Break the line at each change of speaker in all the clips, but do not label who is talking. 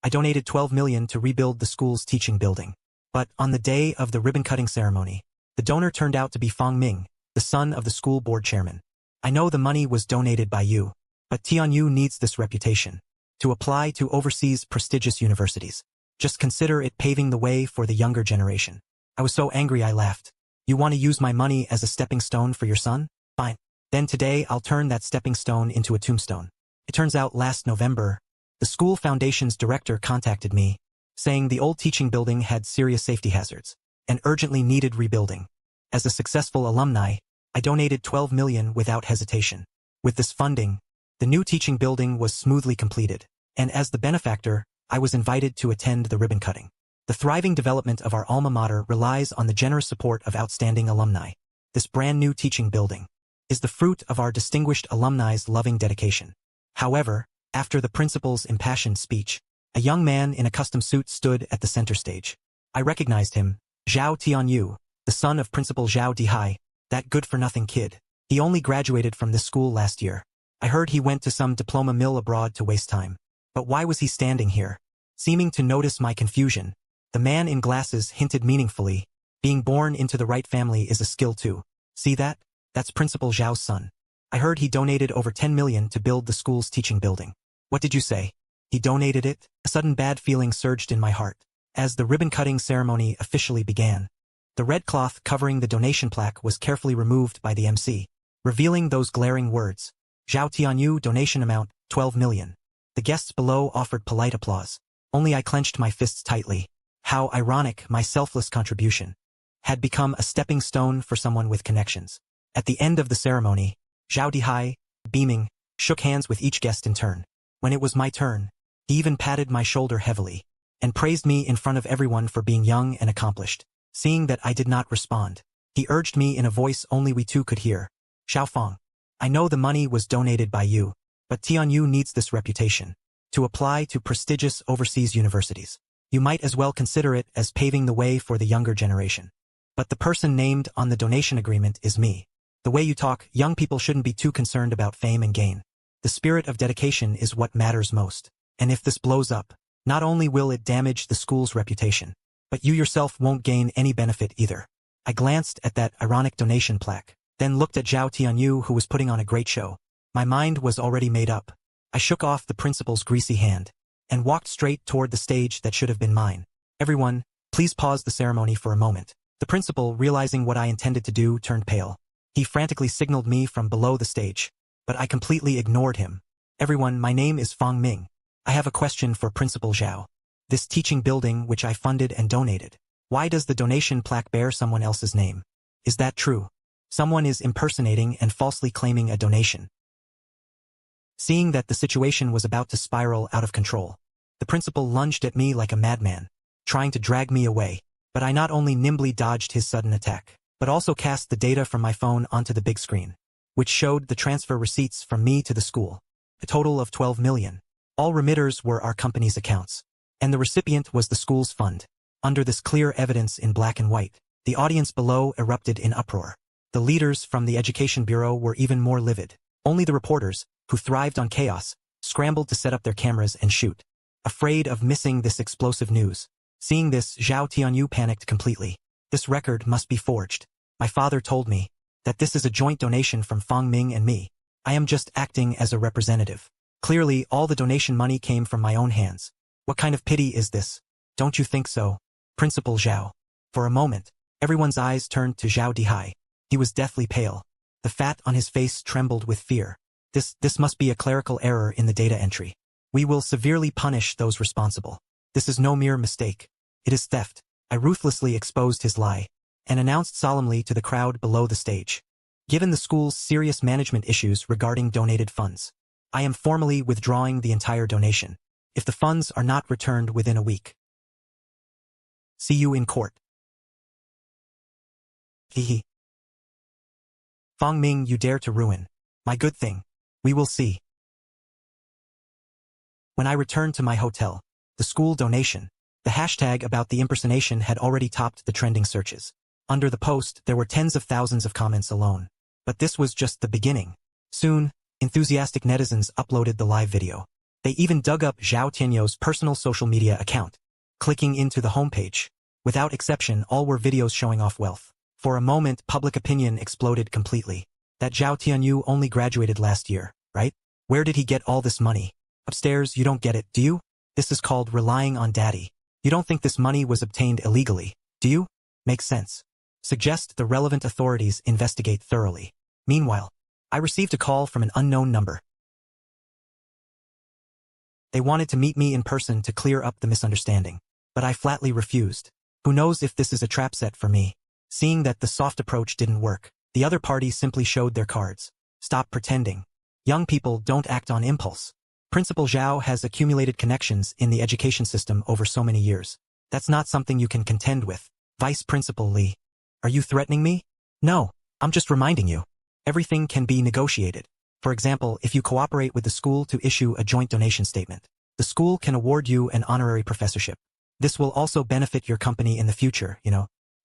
I donated 12 million to rebuild the school's teaching building. But on the day of the ribbon-cutting ceremony, the donor turned out to be Fong Ming, the son of the school board chairman. I know the money was donated by you, but Tianyu needs this reputation to apply to overseas prestigious universities. Just consider it paving the way for the younger generation. I was so angry I laughed. You want to use my money as a stepping stone for your son? Fine. Then today I'll turn that stepping stone into a tombstone. It turns out last November, the school foundation's director contacted me, saying the old teaching building had serious safety hazards and urgently needed rebuilding. As a successful alumni, I donated 12 million without hesitation. With this funding, the new teaching building was smoothly completed, and as the benefactor, I was invited to attend the ribbon cutting. The thriving development of our alma mater relies on the generous support of outstanding alumni. This brand new teaching building is the fruit of our distinguished alumni's loving dedication. However, after the principal's impassioned speech, a young man in a custom suit stood at the center stage. I recognized him, Zhao Tianyu, the son of Principal Zhao Dihai, that good-for-nothing kid. He only graduated from this school last year. I heard he went to some diploma mill abroad to waste time. But why was he standing here? Seeming to notice my confusion, the man in glasses hinted meaningfully, being born into the right family is a skill too. See that? That's Principal Zhao's son. I heard he donated over 10 million to build the school's teaching building. What did you say? He donated it? A sudden bad feeling surged in my heart. As the ribbon-cutting ceremony officially began, the red cloth covering the donation plaque was carefully removed by the MC, revealing those glaring words. Zhao Tianyu donation amount, 12 million. The guests below offered polite applause. Only I clenched my fists tightly. How ironic my selfless contribution had become a stepping stone for someone with connections. At the end of the ceremony, Zhao Dihai, beaming, shook hands with each guest in turn. When it was my turn, he even patted my shoulder heavily and praised me in front of everyone for being young and accomplished. Seeing that I did not respond, he urged me in a voice only we two could hear. Xiaofeng, I know the money was donated by you, but Tianyu needs this reputation to apply to prestigious overseas universities. You might as well consider it as paving the way for the younger generation. But the person named on the donation agreement is me. The way you talk, young people shouldn't be too concerned about fame and gain. The spirit of dedication is what matters most. And if this blows up, not only will it damage the school's reputation, but you yourself won't gain any benefit either. I glanced at that ironic donation plaque, then looked at Zhao Tianyu who was putting on a great show. My mind was already made up. I shook off the principal's greasy hand and walked straight toward the stage that should have been mine. Everyone, please pause the ceremony for a moment. The principal, realizing what I intended to do, turned pale. He frantically signaled me from below the stage, but I completely ignored him. Everyone, my name is Fong Ming. I have a question for Principal Zhao. This teaching building which I funded and donated, why does the donation plaque bear someone else's name? Is that true? Someone is impersonating and falsely claiming a donation. Seeing that the situation was about to spiral out of control, the principal lunged at me like a madman, trying to drag me away. But I not only nimbly dodged his sudden attack, but also cast the data from my phone onto the big screen, which showed the transfer receipts from me to the school. A total of 12 million. All remitters were our company's accounts, and the recipient was the school's fund. Under this clear evidence in black and white, the audience below erupted in uproar. The leaders from the Education Bureau were even more livid. Only the reporters, who thrived on chaos, scrambled to set up their cameras and shoot, afraid of missing this explosive news. Seeing this, Zhao Tianyu panicked completely. This record must be forged. My father told me that this is a joint donation from Fong Ming and me. I am just acting as a representative. Clearly, all the donation money came from my own hands. What kind of pity is this? Don't you think so, Principal Zhao? For a moment, everyone's eyes turned to Zhao Dihai. He was deathly pale. The fat on his face trembled with fear. This must be a clerical error in the data entry. We will severely punish those responsible. This is no mere mistake. It is theft. I ruthlessly exposed his lie and announced solemnly to the crowd below the stage. Given the school's serious management issues regarding donated funds, I am formally withdrawing the entire donation, if the funds are not returned within a week. See you in court. Hehe. Fong Ming, you dare to ruin my good thing. We will see. When I returned to my hotel, the school donation, the hashtag about the impersonation had already topped the trending searches. Under the post, there were tens of thousands of comments alone. But this was just the beginning. Soon, enthusiastic netizens uploaded the live video. They even dug up Zhao Tianyou's personal social media account. Clicking into the homepage, without exception, all were videos showing off wealth. For a moment, public opinion exploded completely. That Zhao Tianyou only graduated last year, right? Where did he get all this money? Upstairs, you don't get it, do you? This is called relying on daddy. You don't think this money was obtained illegally, do you? Makes sense. Suggest the relevant authorities investigate thoroughly. Meanwhile, I received a call from an unknown number. They wanted to meet me in person to clear up the misunderstanding, but I flatly refused. Who knows if this is a trap set for me? Seeing that the soft approach didn't work, the other party simply showed their cards. Stop pretending. Young people don't act on impulse. Principal Zhao has accumulated connections in the education system over so many years. That's not something you can contend with. Vice Principal Li. Are you threatening me? No, I'm just reminding you. Everything can be negotiated. For example, if you cooperate with the school to issue a joint donation statement, the school can award you an honorary professorship. This will also benefit your company in the future,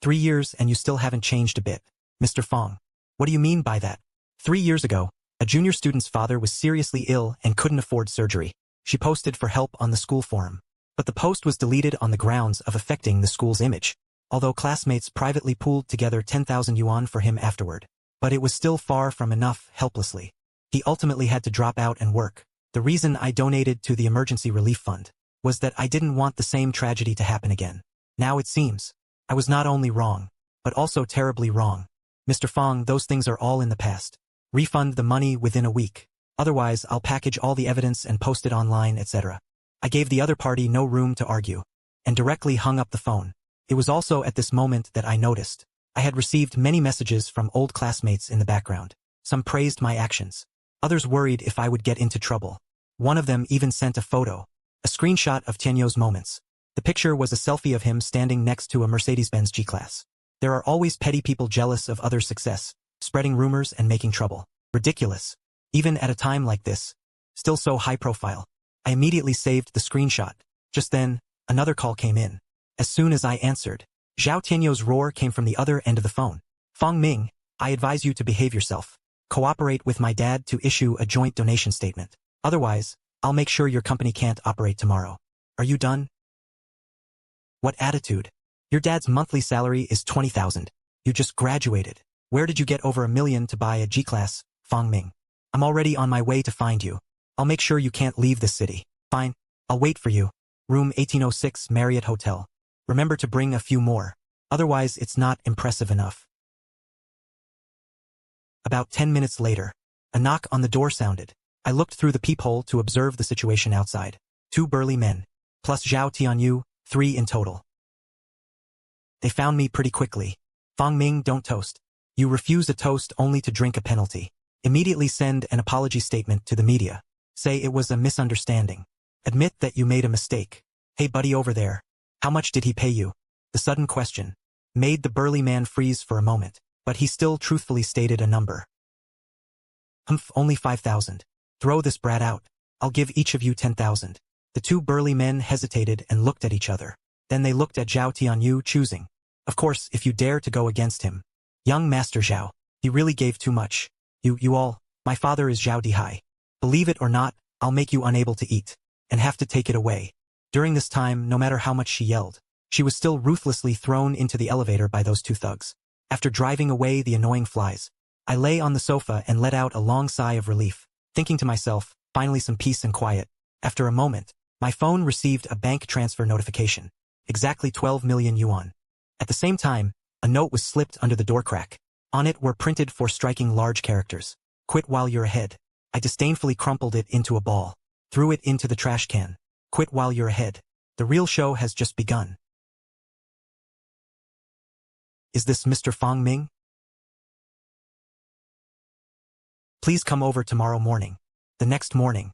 3 years and you still haven't changed a bit. Mr. Fong. What do you mean by that? 3 years ago, a junior student's father was seriously ill and couldn't afford surgery. She posted for help on the school forum. But the post was deleted on the grounds of affecting the school's image, although classmates privately pooled together 10,000 yuan for him afterward. But it was still far from enough, helplessly. He ultimately had to drop out and work. The reason I donated to the emergency relief fund was that I didn't want the same tragedy to happen again. Now it seems, I was not only wrong, but also terribly wrong. Mr. Fong, those things are all in the past. Refund the money within a week. Otherwise, I'll package all the evidence and post it online, etc. I gave the other party no room to argue, and directly hung up the phone. It was also at this moment that I noticed. I had received many messages from old classmates in the background. Some praised my actions. Others worried if I would get into trouble. One of them even sent a photo, a screenshot of Tianyou's moments. The picture was a selfie of him standing next to a Mercedes-Benz G-Class. There are always petty people jealous of others' success, spreading rumors and making trouble. Ridiculous. Even at a time like this. Still so high profile. I immediately saved the screenshot. Just then, another call came in. As soon as I answered, Zhao Tianyou's roar came from the other end of the phone. Fong Ming, I advise you to behave yourself. Cooperate with my dad to issue a joint donation statement. Otherwise, I'll make sure your company can't operate tomorrow. Are you done? What attitude? Your dad's monthly salary is 20,000. You just graduated. Where did you get over $1 million to buy a G-Class, Fong Ming? I'm already on my way to find you. I'll make sure you can't leave this city. Fine. I'll wait for you. Room 1806 Marriott Hotel. Remember to bring a few more. Otherwise, it's not impressive enough. About 10 minutes later, a knock on the door sounded. I looked through the peephole to observe the situation outside. 2 burly men, plus Zhao Tianyou, 3 in total. They found me pretty quickly. Fong Ming, don't toast. You refuse a toast only to drink a penalty. Immediately send an apology statement to the media. Say it was a misunderstanding. Admit that you made a mistake. Hey buddy over there, how much did he pay you? The sudden question made the burly man freeze for a moment, but he still truthfully stated a number. Only 5,000. Throw this brat out. I'll give each of you 10,000. The 2 burly men hesitated and looked at each other. Then they looked at Zhao Tianyou, choosing. Of course, if you dare to go against him. Young Master Zhao, he really gave too much. You all, my father is Zhao Dihai. Believe it or not, I'll make you unable to eat, and have to take it away. During this time, no matter how much she yelled, she was still ruthlessly thrown into the elevator by those 2 thugs. After driving away the annoying flies, I lay on the sofa and let out a long sigh of relief, thinking to myself, finally some peace and quiet. After a moment, my phone received a bank transfer notification. Exactly 12 million yuan. At the same time, a note was slipped under the door crack. On it were printed 4 striking large characters. Quit while you're ahead. I disdainfully crumpled it into a ball, threw it into the trash can. Quit while you're ahead. The real show has just begun. Is this Mr. Fong Ming? Please come over tomorrow morning. The next morning.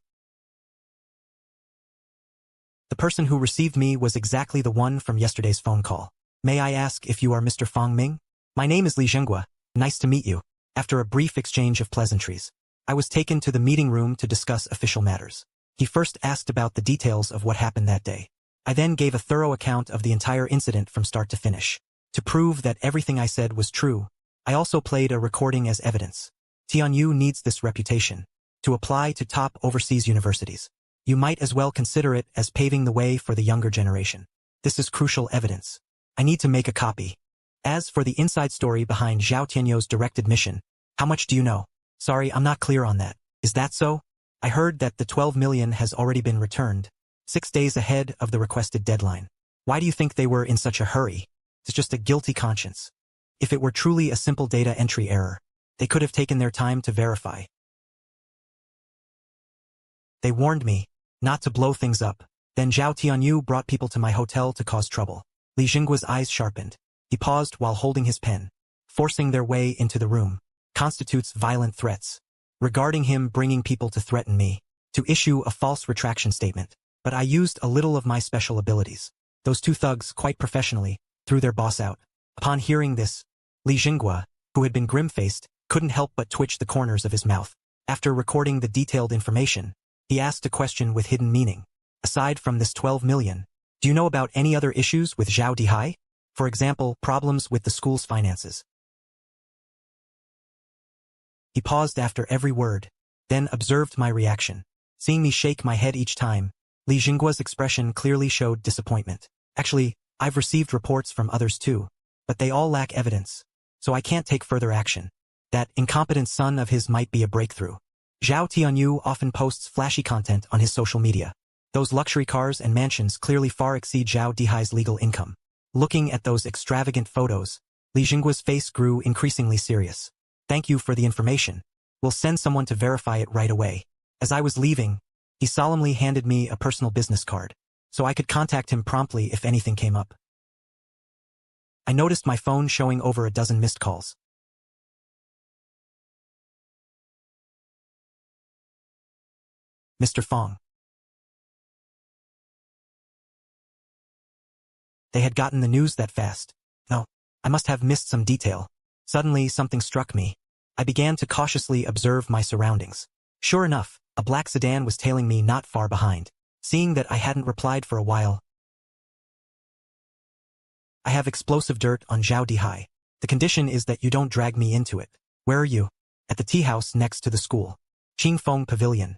The person who received me was exactly the one from yesterday's phone call. May I ask if you are Mr. Fong Ming? My name is Li Zhenghua. Nice to meet you. After a brief exchange of pleasantries, I was taken to the meeting room to discuss official matters. He first asked about the details of what happened that day. I then gave a thorough account of the entire incident from start to finish. To prove that everything I said was true, I also played a recording as evidence. Tianyou needs this reputation to apply to top overseas universities. You might as well consider it as paving the way for the younger generation. This is crucial evidence. I need to make a copy. As for the inside story behind Zhao Tianyou's directed mission, how much do you know? Sorry, I'm not clear on that. Is that so? I heard that the 12 million has already been returned, 6 days ahead of the requested deadline. Why do you think they were in such a hurry? It's just a guilty conscience. If it were truly a simple data entry error, they could have taken their time to verify. They warned me not to blow things up. Then Zhao Tianyou brought people to my hotel to cause trouble. Li Jinggua's eyes sharpened. He paused while holding his pen. Forcing their way into the room constitutes violent threats. Regarding him bringing people to threaten me, to issue a false retraction statement. But I used a little of my special abilities. Those two thugs, quite professionally, threw their boss out. Upon hearing this, Li Jinggua, who had been grim-faced, couldn't help but twitch the corners of his mouth. After recording the detailed information, he asked a question with hidden meaning. Aside from this 12 million, do you know about any other issues with Zhao Dihai? For example, problems with the school's finances. He paused after every word, then observed my reaction. Seeing me shake my head each time, Li Jinggua's expression clearly showed disappointment. Actually, I've received reports from others too, but they all lack evidence, so I can't take further action. That incompetent son of his might be a breakthrough. Zhao Tianyou often posts flashy content on his social media. Those luxury cars and mansions clearly far exceed Zhao Dihai's legal income. Looking at those extravagant photos, Li Jinggua's face grew increasingly serious. Thank you for the information. We'll send someone to verify it right away. As I was leaving, he solemnly handed me a personal business card, so I could contact him promptly if anything came up. I noticed my phone showing over a dozen missed calls. Mr. Fong. They had gotten the news that fast. No, I must have missed some detail. Suddenly, something struck me. I began to cautiously observe my surroundings. Sure enough, a black sedan was tailing me not far behind. Seeing that I hadn't replied for a while, I have explosive dirt on Zhao Dihai. The condition is that you don't drag me into it. Where are you? At the tea house next to the school. Qingfeng Pavilion.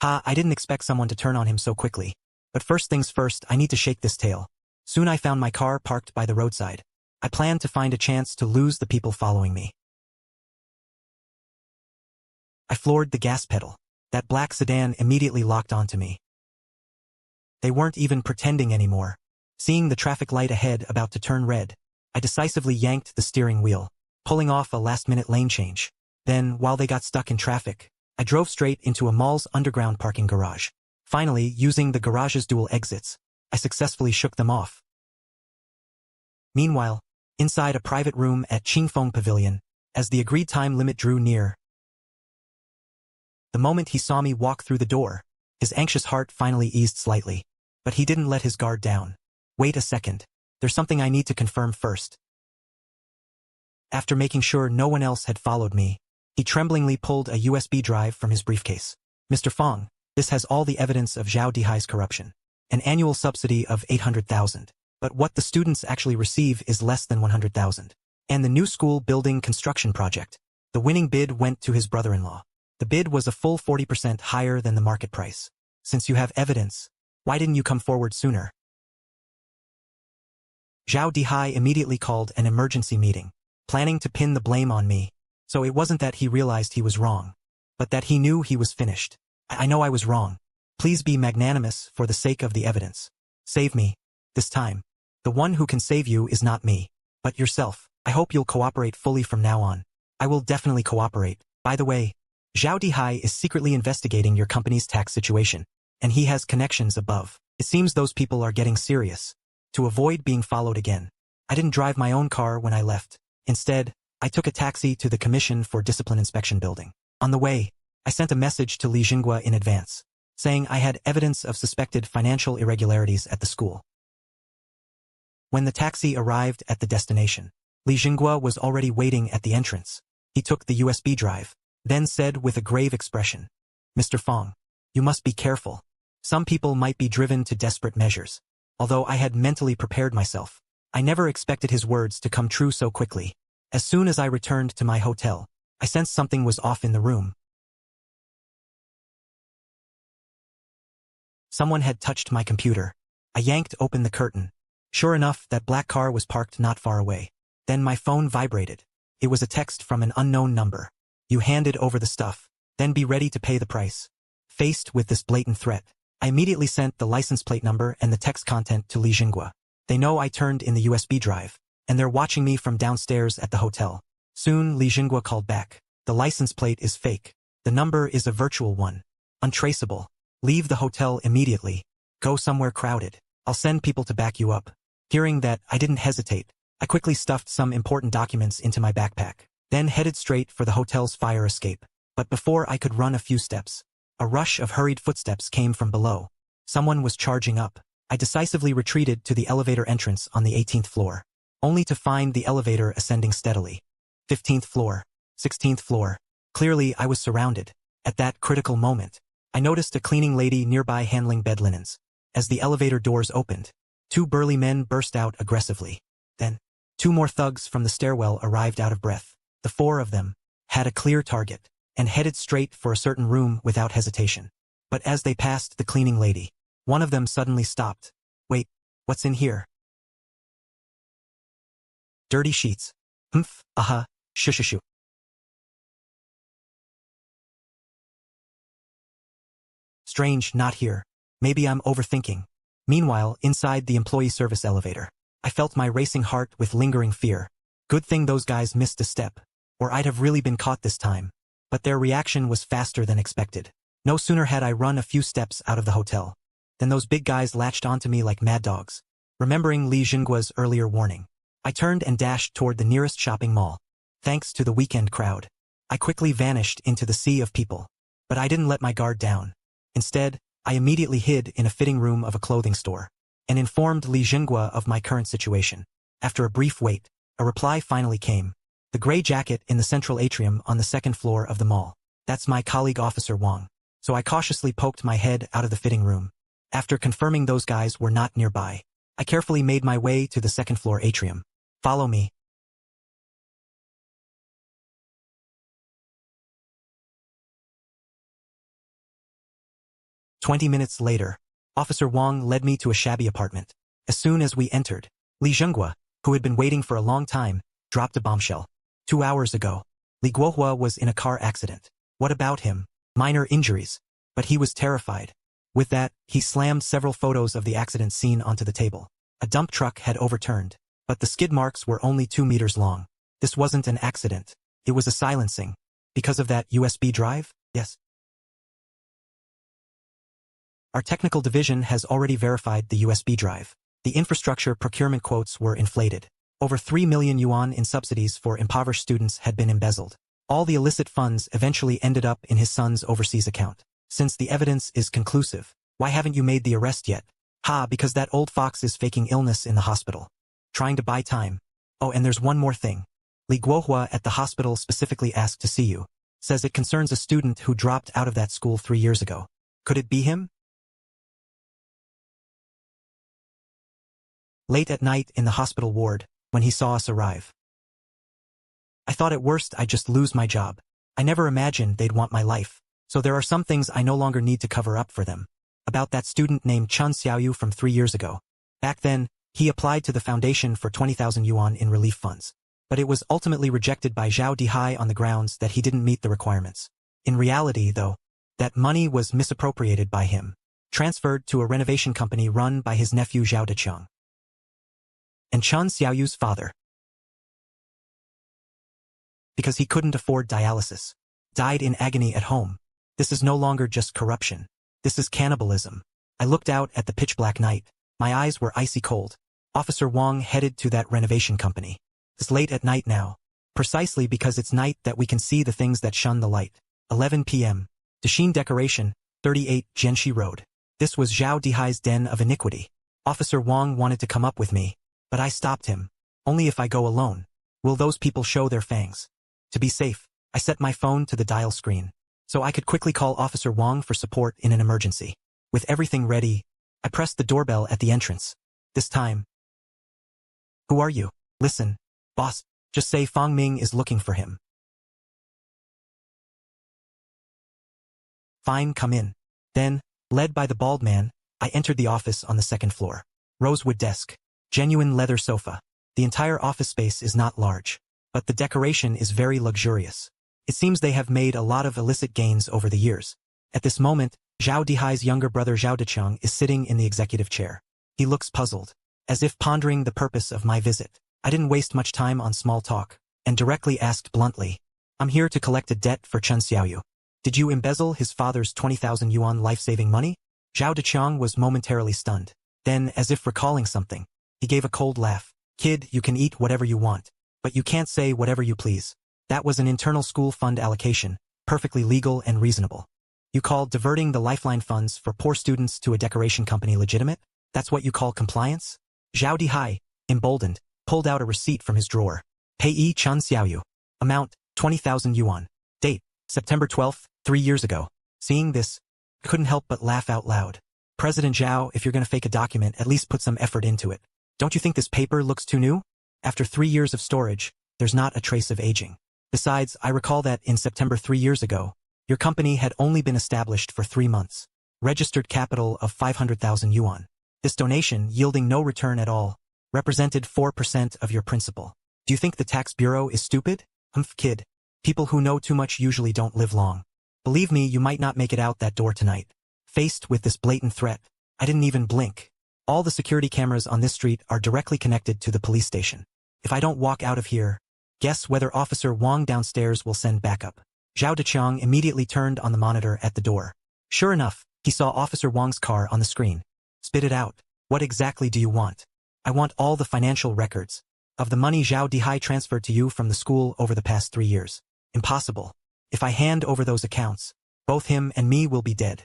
I didn't expect someone to turn on him so quickly. But first things first, I need to shake this tail. Soon I found my car parked by the roadside. I planned to find a chance to lose the people following me. I floored the gas pedal. That black sedan immediately locked onto me. They weren't even pretending anymore. Seeing the traffic light ahead about to turn red, I decisively yanked the steering wheel, pulling off a last-minute lane change. Then, while they got stuck in traffic, I drove straight into a mall's underground parking garage. Finally, using the garage's dual exits, I successfully shook them off. Meanwhile, inside a private room at Qingfeng Pavilion, as the agreed time limit drew near, the moment he saw me walk through the door, his anxious heart finally eased slightly. But he didn't let his guard down. Wait a second. There's something I need to confirm first. After making sure no one else had followed me, he tremblingly pulled a USB drive from his briefcase. Mr. Fong, this has all the evidence of Zhao Dihai's corruption. An annual subsidy of 800,000. But what the students actually receive is less than 100,000. And the new school building construction project. The winning bid went to his brother-in-law. The bid was a full 40% higher than the market price. Since you have evidence, why didn't you come forward sooner? Zhao Dihai immediately called an emergency meeting, planning to pin the blame on me. So it wasn't that he realized he was wrong, but that he knew he was finished. I know I was wrong. Please be magnanimous for the sake of the evidence. Save me. This time. The one who can save you is not me, but yourself. I hope you'll cooperate fully from now on. I will definitely cooperate. By the way, Zhao Dihai is secretly investigating your company's tax situation, and he has connections above. It seems those people are getting serious. To avoid being followed again, I didn't drive my own car when I left. Instead, I took a taxi to the Commission for Discipline Inspection building. On the way, I sent a message to Li Jinggua in advance, saying I had evidence of suspected financial irregularities at the school. When the taxi arrived at the destination, Li Jinggua was already waiting at the entrance. He took the USB drive, then said with a grave expression, Mr. Fong, you must be careful. Some people might be driven to desperate measures. Although I had mentally prepared myself, I never expected his words to come true so quickly. As soon as I returned to my hotel, I sensed something was off in the room. Someone had touched my computer. I yanked open the curtain. Sure enough, that black car was parked not far away. Then my phone vibrated. It was a text from an unknown number. You handed over the stuff. Then be ready to pay the price. Faced with this blatant threat, I immediately sent the license plate number and the text content to Li Jingua. They know I turned in the USB drive, and they're watching me from downstairs at the hotel. Soon, Li Jingua called back. The license plate is fake. The number is a virtual one. Untraceable. Leave the hotel immediately. Go somewhere crowded. I'll send people to back you up. Hearing that, I didn't hesitate. I quickly stuffed some important documents into my backpack, then headed straight for the hotel's fire escape. But before I could run a few steps, a rush of hurried footsteps came from below. Someone was charging up. I decisively retreated to the elevator entrance on the 18th floor, only to find the elevator ascending steadily. 15th floor, 16th floor. Clearly, I was surrounded. At that critical moment, I noticed a cleaning lady nearby handling bed linens. As the elevator doors opened, two burly men burst out aggressively. Then, two more thugs from the stairwell arrived out of breath. The four of them had a clear target and headed straight for a certain room without hesitation. But as they passed the cleaning lady, one of them suddenly stopped. Wait, what's in here? Dirty sheets. Shushishu. Strange, not here. Maybe I'm overthinking. Meanwhile, inside the employee service elevator, I felt my racing heart with lingering fear. Good thing those guys missed a step, or I'd have really been caught this time. But their reaction was faster than expected. No sooner had I run a few steps out of the hotel than those big guys latched onto me like mad dogs. Remembering Li Jingua's earlier warning, I turned and dashed toward the nearest shopping mall. Thanks to the weekend crowd, I quickly vanished into the sea of people. But I didn't let my guard down. Instead, I immediately hid in a fitting room of a clothing store and informed Li Jingua of my current situation. After a brief wait, a reply finally came. The gray jacket in the central atrium on the second floor of the mall. That's my colleague Officer Wang. So I cautiously poked my head out of the fitting room. After confirming those guys were not nearby, I carefully made my way to the second floor atrium. Follow me. "20 minutes later, Officer Wang led me to a shabby apartment. As soon as we entered, Li Jingua, who had been waiting for a long time, dropped a bombshell. 2 hours ago, Li Guohua was in a car accident. What about him? Minor injuries. But he was terrified. With that, he slammed several photos of the accident scene onto the table. A dump truck had overturned, but the skid marks were only 2 meters long. This wasn't an accident. It was a silencing. Because of that USB drive? Yes. Our technical division has already verified the USB drive. The infrastructure procurement quotes were inflated. Over 3 million yuan in subsidies for impoverished students had been embezzled. All the illicit funds eventually ended up in his son's overseas account. Since the evidence is conclusive, why haven't you made the arrest yet? Because that old fox is faking illness in the hospital. Trying to buy time. Oh, and there's one more thing. Li Guohua at the hospital specifically asked to see you. Says it concerns a student who dropped out of that school 3 years ago. Could it be him? Late at night in the hospital ward, when he saw us arrive. I thought at worst I'd just lose my job. I never imagined they'd want my life. So there are some things I no longer need to cover up for them. About that student named Chun Xiaoyu from 3 years ago. Back then, he applied to the foundation for 20,000 yuan in relief funds. But it was ultimately rejected by Zhao Dihai on the grounds that he didn't meet the requirements. In reality, though, that money was misappropriated by him, transferred to a renovation company run by his nephew Zhao Deqiang. And Chun Xiaoyu's father, because he couldn't afford dialysis, died in agony at home. This is no longer just corruption. This is cannibalism. I looked out at the pitch-black night. My eyes were icy cold. Officer Wang headed to that renovation company. It's late at night now. Precisely because it's night that we can see the things that shun the light. 11 p.m. Dashin Decoration, 38 Jianxi Road. This was Zhao Dihai's den of iniquity. Officer Wang wanted to come up with me, but I stopped him. Only if I go alone. Will those people show their fangs? To be safe, I set my phone to the dial screen, so I could quickly call Officer Wang for support in an emergency. With everything ready, I pressed the doorbell at the entrance. This time. Who are you? Listen, boss, just say Fang Ming is looking for him. Fine, come in. Then, led by the bald man, I entered the office on the second floor. Rosewood desk. Genuine leather sofa. The entire office space is not large, but the decoration is very luxurious. It seems they have made a lot of illicit gains over the years. At this moment, Zhao Dihai's younger brother Zhao Deqiang is sitting in the executive chair. He looks puzzled, as if pondering the purpose of my visit. I didn't waste much time on small talk, and directly asked bluntly, "I'm here to collect a debt for Chen Xiaoyu. Did you embezzle his father's 20,000 yuan life-saving money?" Zhao Deqiang was momentarily stunned. Then, as if recalling something, he gave a cold laugh. "Kid, you can eat whatever you want, but you can't say whatever you please. That was an internal school fund allocation, perfectly legal and reasonable. You call diverting the lifeline funds for poor students to a decoration company legitimate? That's what you call compliance?" Zhao Dihai, emboldened, pulled out a receipt from his drawer. Payee Chen Xiaoyu. Amount, 20,000 yuan. Date, September 12th, 3 years ago. Seeing this, I couldn't help but laugh out loud. "President Zhao, if you're gonna fake a document, at least put some effort into it. Don't you think this paper looks too new? After 3 years of storage, there's not a trace of aging. Besides, I recall that in September 3 years ago, your company had only been established for 3 months. Registered capital of 500,000 yuan. This donation, yielding no return at all, represented 4% of your principal. Do you think the tax bureau is stupid? Kid. People who know too much usually don't live long. Believe me, you might not make it out that door tonight." Faced with this blatant threat, I didn't even blink. All the security cameras on this street are directly connected to the police station. If I don't walk out of here, guess whether Officer Wang downstairs will send backup. Zhao Deqiang immediately turned on the monitor at the door. Sure enough, he saw Officer Wang's car on the screen. "Spit it out. What exactly do you want?" "I want all the financial records of the money Zhao Dihai transferred to you from the school over the past 3 years. "Impossible. If I hand over those accounts, both him and me will be dead.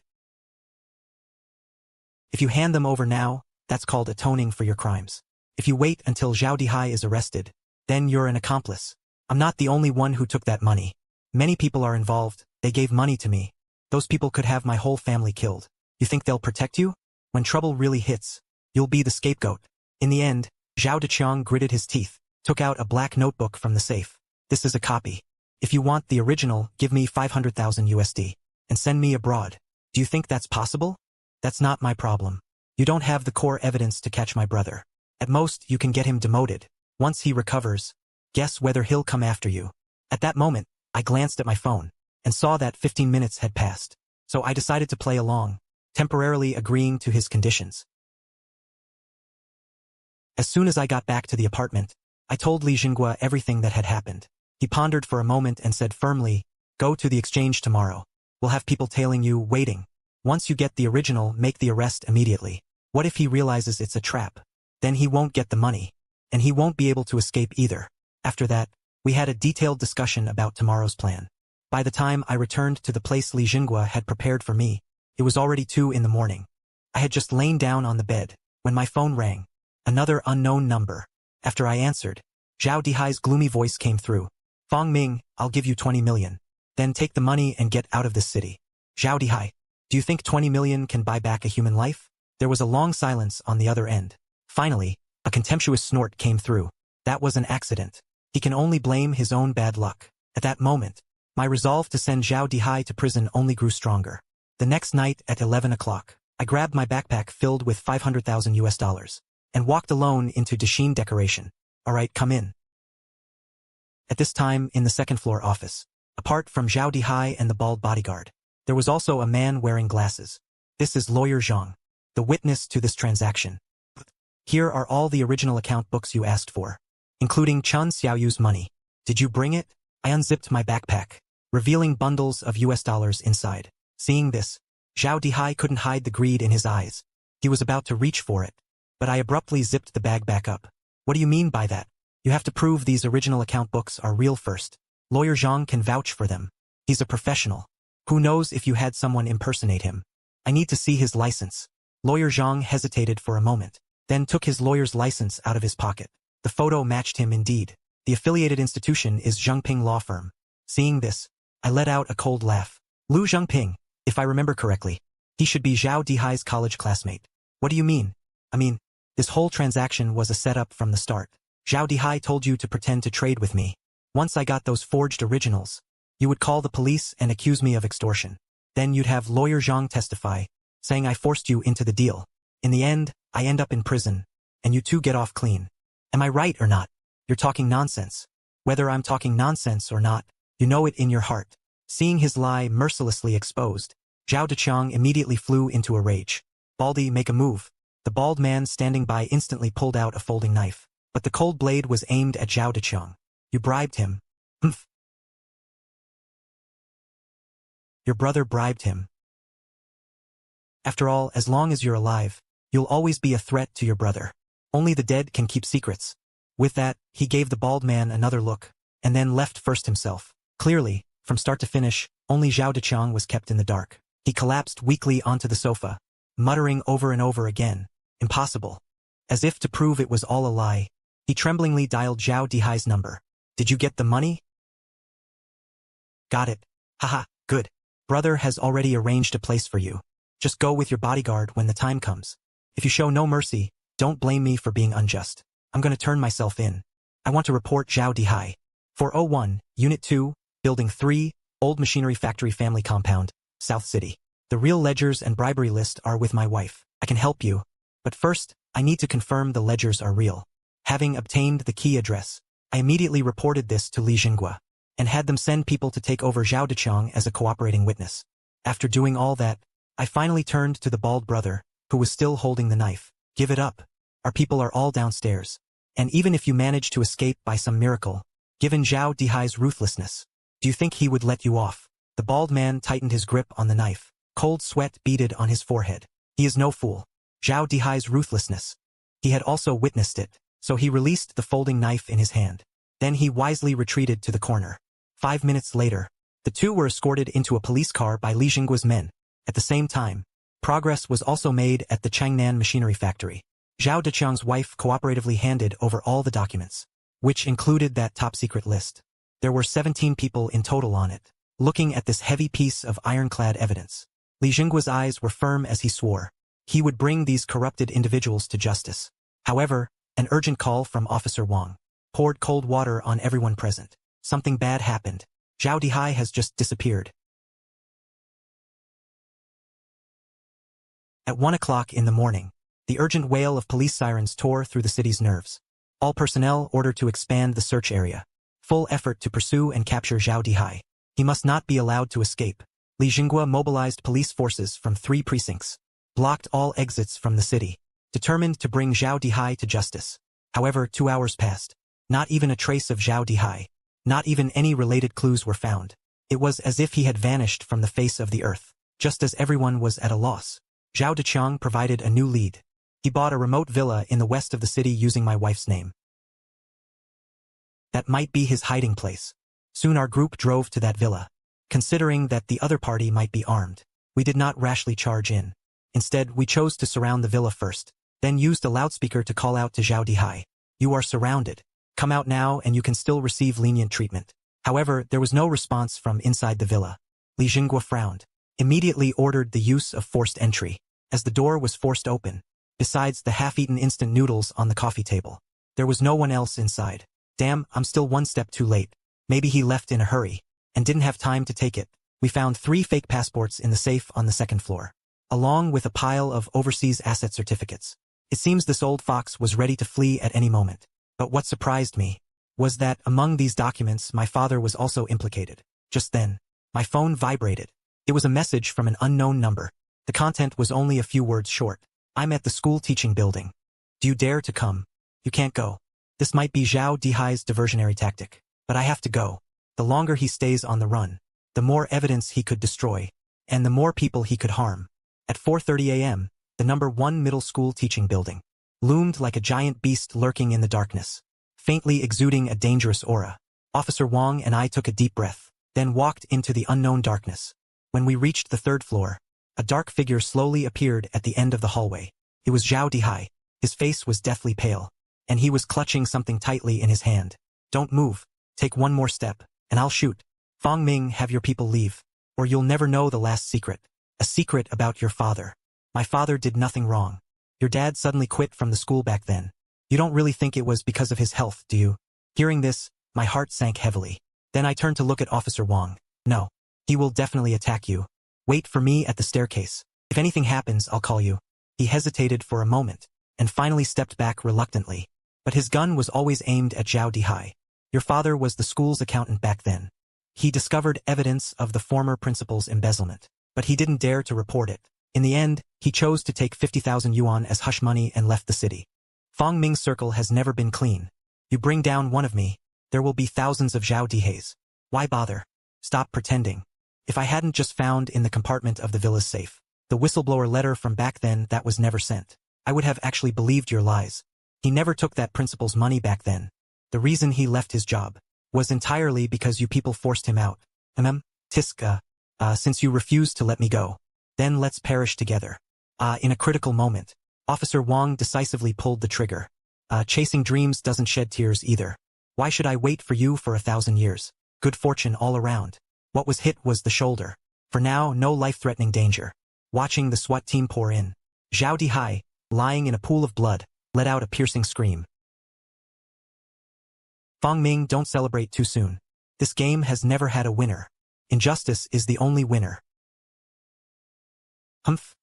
If you hand them over now, that's called atoning for your crimes. If you wait until Zhao Dihai is arrested, then you're an accomplice. I'm not the only one who took that money. Many people are involved. They gave money to me. Those people could have my whole family killed. You think they'll protect you? When trouble really hits, you'll be the scapegoat." In the end, Zhao Deqiang gritted his teeth, took out a black notebook from the safe. "This is a copy. If you want the original, give me 500,000 USD, and send me abroad. Do you think that's possible? That's not my problem. You don't have the core evidence to catch my brother. At most, you can get him demoted. Once he recovers, guess whether he'll come after you." At that moment, I glanced at my phone, and saw that 15 minutes had passed. So I decided to play along, temporarily agreeing to his conditions. As soon as I got back to the apartment, I told Li Jinghua everything that had happened. He pondered for a moment and said firmly, "Go to the exchange tomorrow. We'll have people tailing you, waiting. Once you get the original, make the arrest immediately. What if he realizes it's a trap? Then he won't get the money, and he won't be able to escape either." After that, we had a detailed discussion about tomorrow's plan. By the time I returned to the place Li Jinghua had prepared for me, it was already 2 in the morning. I had just lain down on the bed, when my phone rang. Another unknown number. After I answered, Zhao Dihai's gloomy voice came through. "Fang Ming, I'll give you 20 million. Then take the money and get out of this city." "Zhao Dihai, do you think 20 million can buy back a human life?" There was a long silence on the other end. Finally, a contemptuous snort came through. "That was an accident. He can only blame his own bad luck." At that moment, my resolve to send Zhao Dihai to prison only grew stronger. The next night at 11 o'clock, I grabbed my backpack filled with 500,000 US dollars. And walked alone into Dashin Decoration. "All right, come in." At this time, in the second-floor office, apart from Zhao Dihai and the bald bodyguard, there was also a man wearing glasses. "This is Lawyer Zhang, the witness to this transaction. Here are all the original account books you asked for, including Chen Xiaoyu's money. Did you bring it?" I unzipped my backpack, revealing bundles of US dollars inside. Seeing this, Zhao Dihai couldn't hide the greed in his eyes. He was about to reach for it, but I abruptly zipped the bag back up. "What do you mean by that? You have to prove these original account books are real first. Lawyer Zhang can vouch for them. He's a professional. Who knows if you had someone impersonate him? I need to see his license." Lawyer Zhang hesitated for a moment, then took his lawyer's license out of his pocket. The photo matched him indeed. The affiliated institution is Zhengping Law Firm. Seeing this, I let out a cold laugh. Lu Zhengping, if I remember correctly. He should be Zhao Dihai's college classmate. "What do you mean?" "I mean, this whole transaction was a setup from the start. Zhao Dihai told you to pretend to trade with me. Once I got those forged originals, you would call the police and accuse me of extortion. Then you'd have Lawyer Zhang testify, saying I forced you into the deal. In the end, I end up in prison, and you two get off clean. Am I right or not? You're talking nonsense. Whether I'm talking nonsense or not, you know it in your heart. Seeing his lie mercilessly exposed, Zhao Deqiang immediately flew into a rage. Baldy, make a move. The bald man standing by instantly pulled out a folding knife, but the cold blade was aimed at Zhao Deqiang. You bribed him. Humph. Your brother bribed him. After all, as long as you're alive, you'll always be a threat to your brother. Only the dead can keep secrets. With that, he gave the bald man another look, and then left first himself. Clearly, from start to finish, only Zhao Deqiang was kept in the dark. He collapsed weakly onto the sofa, muttering over and over again, impossible. As if to prove it was all a lie, he tremblingly dialed Zhao Dihai's number. Did you get the money? Got it. Haha, good. Brother has already arranged a place for you. Just go with your bodyguard when the time comes. If you show no mercy, don't blame me for being unjust. I'm going to turn myself in. I want to report Zhao Dihai. 401, Unit 2, Building 3, Old Machinery Factory Family Compound, South City. The real ledgers and bribery list are with my wife. I can help you. But first, I need to confirm the ledgers are real. Having obtained the key address, I immediately reported this to Li Jingguo, and had them send people to take over Zhao Deqiang as a cooperating witness. After doing all that, I finally turned to the bald brother, who was still holding the knife. Give it up. Our people are all downstairs. And even if you manage to escape by some miracle, given Zhao Dihai's ruthlessness, do you think he would let you off? The bald man tightened his grip on the knife. Cold sweat beaded on his forehead. He is no fool. Zhao Dihai's ruthlessness. He had also witnessed it, so he released the folding knife in his hand. Then he wisely retreated to the corner. 5 minutes later, the two were escorted into a police car by Li Jingguo's men. At the same time, progress was also made at the Changnan machinery factory. Zhao Deqiang's wife cooperatively handed over all the documents, which included that top-secret list. There were 17 people in total on it. Looking at this heavy piece of ironclad evidence, Li Jingguo's eyes were firm as he swore. He would bring these corrupted individuals to justice. However, an urgent call from Officer Wang poured cold water on everyone present. Something bad happened. Zhao Dihai has just disappeared. At 1 o'clock in the morning, the urgent wail of police sirens tore through the city's nerves. All personnel ordered to expand the search area. Full effort to pursue and capture Zhao Dihai. He must not be allowed to escape. Li Jingguo mobilized police forces from 3 precincts, blocked all exits from the city, determined to bring Zhao Dihai to justice. However, 2 hours passed. Not even a trace of Zhao Dihai. Not even any related clues were found. It was as if he had vanished from the face of the earth. Just as everyone was at a loss, Zhao Deqiang provided a new lead. He bought a remote villa in the west of the city using my wife's name. That might be his hiding place. Soon our group drove to that villa. Considering that the other party might be armed, we did not rashly charge in. Instead, we chose to surround the villa first, then used a loudspeaker to call out to Zhao Dihai. You are surrounded. Come out now and you can still receive lenient treatment. However, there was no response from inside the villa. Li Jingguo frowned, immediately ordered the use of forced entry, as the door was forced open. Besides the half-eaten instant noodles on the coffee table, there was no one else inside. Damn, I'm still 1 step too late. Maybe he left in a hurry, and didn't have time to take it. We found 3 fake passports in the safe on the 2nd floor, along with a pile of overseas asset certificates. It seems this old fox was ready to flee at any moment. But what surprised me was that among these documents my father was also implicated. Just then, my phone vibrated. It was a message from an unknown number. The content was only a few words short. I'm at the school teaching building. Do you dare to come? You can't go. This might be Zhao Dihai's diversionary tactic, but I have to go. The longer he stays on the run, the more evidence he could destroy, and the more people he could harm. At 4:30 a.m., the number 1 middle school teaching building loomed like a giant beast lurking in the darkness, faintly exuding a dangerous aura. Officer Wang and I took a deep breath, then walked into the unknown darkness. When we reached the 3rd floor, a dark figure slowly appeared at the end of the hallway. It was Zhao Dihai. His face was deathly pale, and he was clutching something tightly in his hand. Don't move. Take 1 more step, and I'll shoot. Fang Ming, have your people leave, or you'll never know the last secret. A secret about your father. My father did nothing wrong. Your dad suddenly quit from the school back then. You don't really think it was because of his health, do you? Hearing this, my heart sank heavily. Then I turned to look at Officer Wang. No. He will definitely attack you. Wait for me at the staircase. If anything happens, I'll call you. He hesitated for a moment, and finally stepped back reluctantly. But his gun was always aimed at Zhao Dihai. Your father was the school's accountant back then. He discovered evidence of the former principal's embezzlement, but he didn't dare to report it. In the end, he chose to take 50,000 yuan as hush money and left the city. Fang Ming's circle has never been clean. You bring down one of me, there will be thousands of Zhao Dihais. Why bother? Stop pretending. If I hadn't just found in the compartment of the villa's safe the whistleblower letter from back then that was never sent, I would have actually believed your lies. He never took that principal's money back then. The reason he left his job was entirely because you people forced him out. Tisk, since you refused to let me go, then let's perish together. In a critical moment, Officer Wang decisively pulled the trigger. Chasing dreams doesn't shed tears either. Why should I wait for you for 1,000 years? Good fortune all around. What was hit was the shoulder. For now, no life-threatening danger. Watching the SWAT team pour in, Zhao Dihai, lying in a pool of blood, let out a piercing scream. Fang Ming, don't celebrate too soon. This game has never had a winner. Injustice is the only winner.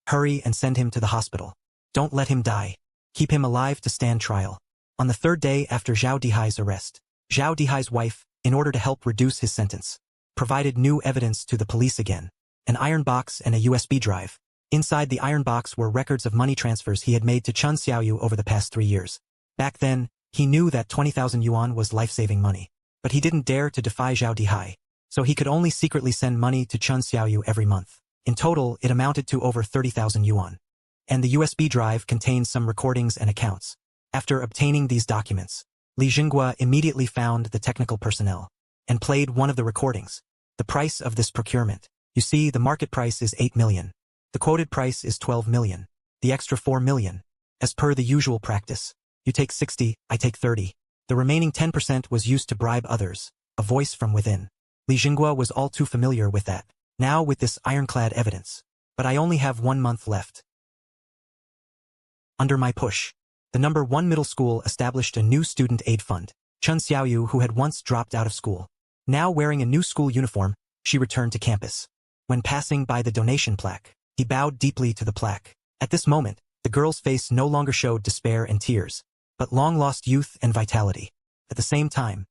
Hurry and send him to the hospital. Don't let him die. Keep him alive to stand trial. On the third day after Zhao Dihai's arrest, Zhao Dihai's wife, in order to help reduce his sentence, provided new evidence to the police again. An iron box and a USB drive. Inside the iron box were records of money transfers he had made to Chun Xiaoyu over the past 3 years. Back then, he knew that 20,000 yuan was life-saving money. But he didn't dare to defy Zhao Dihai, so he could only secretly send money to Chun Xiaoyu every month. In total, it amounted to over 30,000 yuan. And the USB drive contained some recordings and accounts. After obtaining these documents, Li Jinghua immediately found the technical personnel and played one of the recordings. The price of this procurement. You see, the market price is 8 million. The quoted price is 12 million. The extra 4 million. As per the usual practice, you take 60, I take 30. The remaining 10% was used to bribe others. A voice from within. Li Jinghua was all too familiar with that. Now with this ironclad evidence. But I only have 1 month left. Under my push, the number 1 middle school established a new student aid fund. Chun Xiaoyu, who had once dropped out of school, now wearing a new school uniform, she returned to campus. When passing by the donation plaque, he bowed deeply to the plaque. At this moment, the girl's face no longer showed despair and tears, but long-lost youth and vitality. At the same time,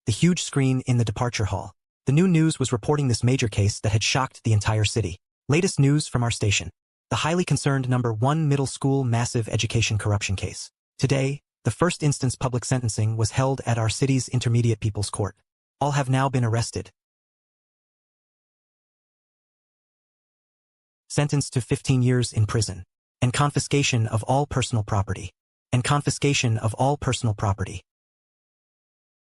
the huge screen in the departure hall. The new news was reporting this major case that had shocked the entire city. Latest news from our station. The highly concerned number 1 middle school massive education corruption case. Today, the first instance public sentencing was held at our city's Intermediate People's Court. All have now been arrested. Sentenced to 15 years in prison. And confiscation of all personal property.